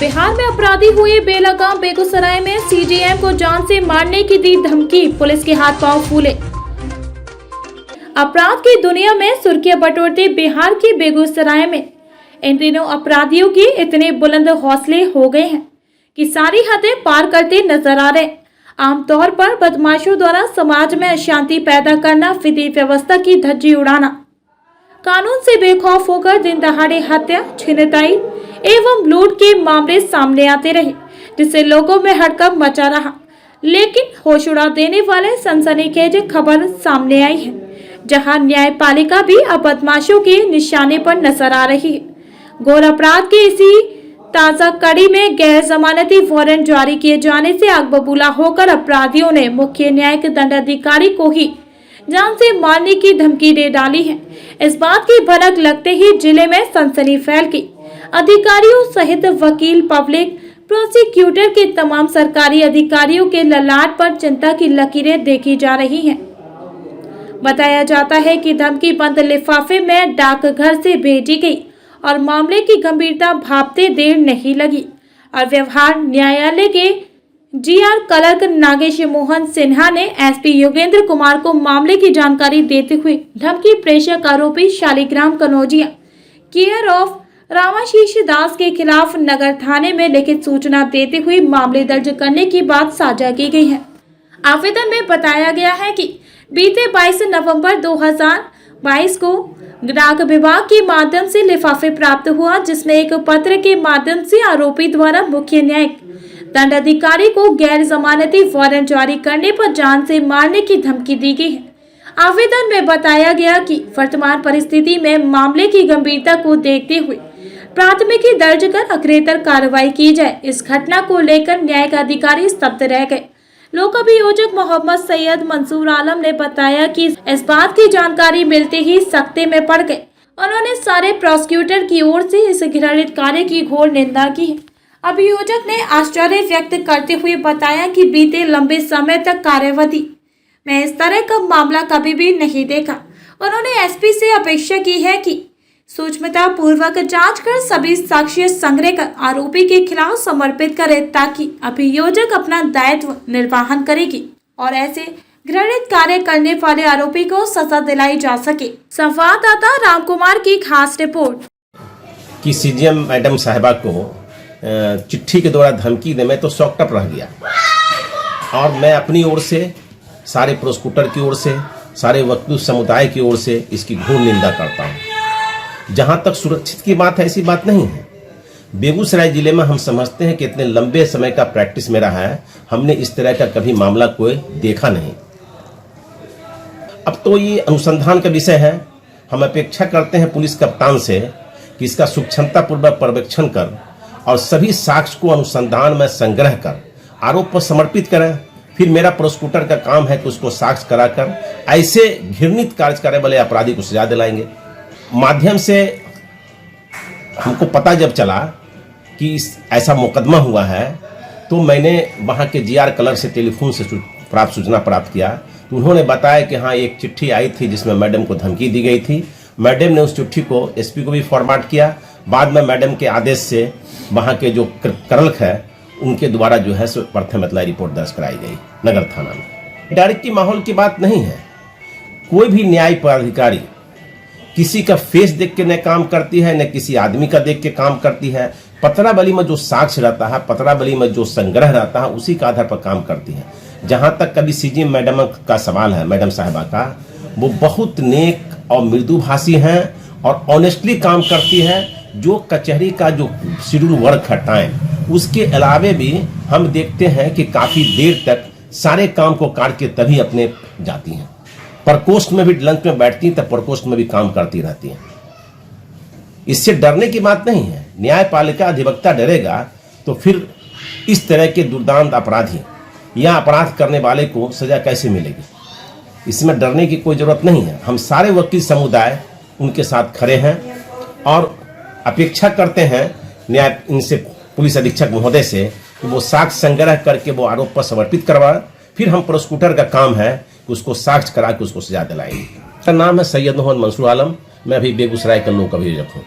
बिहार में अपराधी हुए बेलगाम बेगूसराय में सीजेएम को जान से मारने की दी धमकी, पुलिस के हाथ पांव फूले। अपराध की दुनिया में सुर्खियां बटोरते बिहार के बेगूसराय में इन दिनों अपराधियों के इतने बुलंद हौसले हो गए हैं कि सारी हदें पार करते नजर आ रहे। आमतौर पर बदमाशों द्वारा समाज में अशांति पैदा करना, विधि व्यवस्था की धज्जी उड़ाना, कानून से बेखौफ होकर दिन दहाड़े हत्या, छिनताई एवं लूट के मामले सामने आते रहे, जिससे लोगों में हड़कंप मचा रहा। लेकिन होश उड़ा देने वाले सनसनीखेज खबर सामने आई है, जहां न्यायपालिका भी अब बदमाशों के निशाने पर नजर आ रही है। घोर अपराध के इसी ताजा कड़ी में गैर जमानती वारंट जारी किए जाने से आग बबूला होकर अपराधियों ने मुख्य न्यायिक दंडाधिकारी को ही जान से मारने की धमकी दे डाली है। इस बात की भनक लगते ही जिले में सनसनी फैल गई। अधिकारियों सहित वकील, पब्लिक प्रोसिक्यूटर के तमाम सरकारी अधिकारियों के ललाट पर चिंता की लकीरें देखी जा रही हैं। बताया जाता है कि धमकी बंद लिफाफे में डाकघर से भेजी गई और मामले की गंभीरता भांपते देर नहीं लगी और व्यवहार न्यायालय के जीआर क्लर्क नागेश मोहन सिन्हा ने एसपी योगेंद्र कुमार को मामले की जानकारी देते हुए धमकी प्रेषक आरोपी शालिग्राम कनौजिया केयर ऑफ रामाशीष दास के खिलाफ नगर थाने में लिखित सूचना देते हुए मामले दर्ज करने की बात साझा की गई है। आवेदन में बताया गया है कि बीते 22 नवंबर 2022 को डाक विभाग के माध्यम से लिफाफे प्राप्त हुआ, जिसमें एक पत्र के माध्यम से आरोपी द्वारा मुख्य न्यायिक दंडाधिकारी को गैर जमानती वारंट जारी करने पर जान से मारने की धमकी दी गई है। आवेदन में बताया गया कि वर्तमान परिस्थिति में मामले की गंभीरता को देखते हुए प्राथमिकी दर्ज कर अग्रेतर कार्रवाई की जाए। इस घटना को लेकर न्यायिक अधिकारी स्तब्ध रह गए। लोक अभियोजक मोहम्मद सैयद मंसूर आलम ने बताया कि इस बात की जानकारी मिलते ही सख्ते में पड़ गए। उन्होंने सारे प्रोसिक्यूटर की ओर से इस घृणित कार्य की घोर निंदा की है। अभियोजक ने आश्चर्य व्यक्त करते हुए बताया कि बीते लंबे समय तक कार्यावधि में इस तरह का मामला कभी भी नहीं देखा। उन्होंने एसपी से अपेक्षा की है कि सूक्ष्मता पूर्वक जांच कर सभी साक्ष्य संग्रह कर आरोपी के खिलाफ समर्पित करे, ताकि अभियोजक अपना दायित्व निर्वहन करेगी और ऐसे घृणित कार्य करने वाले आरोपी को सजा दिलाई जा सके। संवाददाता राम कुमार की खास रिपोर्ट। कि सीजीएम मैडम साहिबा को चिट्ठी के द्वारा धमकी दे, मैं तो शॉक्ड रह गया और मैं अपनी ओर से, सारे प्रोसिक्यूटर की ओर से, सारे वकील समुदाय की ओर से इसकी घोर निंदा करता हूँ। जहां तक सुरक्षित की बात है, ऐसी बात नहीं है। बेगूसराय जिले में हम समझते हैं कि इतने लंबे समय का प्रैक्टिस में रहा है, हमने इस तरह का कभी मामला कोई देखा नहीं। अब तो ये अनुसंधान का विषय है। हम अपेक्षा करते हैं पुलिस कप्तान से कि इसका सूक्ष्मता पूर्वक पर्यवेक्षण कर और सभी साक्ष्य को अनुसंधान में संग्रह कर आरोप पर समर्पित करें। फिर मेरा प्रोसिक्यूटर का काम है कि उसको साक्ष्य कराकर ऐसे घृणित कार्य करने वाले अपराधी को सजा दिलाएंगे। माध्यम से हमको पता जब चला कि ऐसा मुकदमा हुआ है, तो मैंने वहाँ के जीआर क्लर्क से टेलीफोन से सूचना प्राप्त किया। तो उन्होंने बताया कि हाँ, एक चिट्ठी आई थी जिसमें मैडम को धमकी दी गई थी। मैडम ने उस चिट्ठी को एसपी को भी फॉर्मेट किया। बाद में मैडम के आदेश से वहाँ के जो क्लर्क है उनके द्वारा जो है सो प्रथम एतलाई रिपोर्ट दर्ज कराई गई नगर थाना में। डर की माहौल की बात नहीं है। कोई भी न्याय पदाधिकारी किसी का फेस देख के न काम करती है, न किसी आदमी का देख के काम करती है। पत्रावली में जो साक्ष्य रहता है, पत्रावली में जो संग्रह रहता है, उसी के आधार पर काम करती है। जहां तक कभी सीजीएम मैडम का सवाल है, मैडम साहिबा का, वो बहुत नेक और मृदुभाषी हैं और ऑनेस्टली काम करती है। जो कचहरी का जो शेड्यूल वर्क है टाइम, उसके अलावे भी हम देखते हैं कि काफी देर तक सारे काम को काट के तभी अपने जाती हैं। प्रकोष्ठ में भी लंच में बैठती हैं, तब प्रकोष्ठ में भी काम करती रहती हैं। इससे डरने की बात नहीं है। न्यायपालिका अधिवक्ता डरेगा तो फिर इस तरह के दुर्दांत अपराधी या अपराध करने वाले को सजा कैसे मिलेगी? इसमें डरने की कोई जरूरत नहीं है। हम सारे वकील समुदाय उनके साथ खड़े हैं और अपेक्षा करते हैं न्याय इनसे, पुलिस अधीक्षक महोदय से, कि वो साक्ष्य संग्रह करके वो आरोप पर समर्पित करवाएं। फिर हम प्रोसिक्यूटर का काम है कि उसको साक्ष्य करा के उसको सजा दिलाएंगे। मेरा नाम है सैयद मोहम्मद मंसूर आलम। मैं अभी बेगूसराय का लोक अभियोजक हूँ।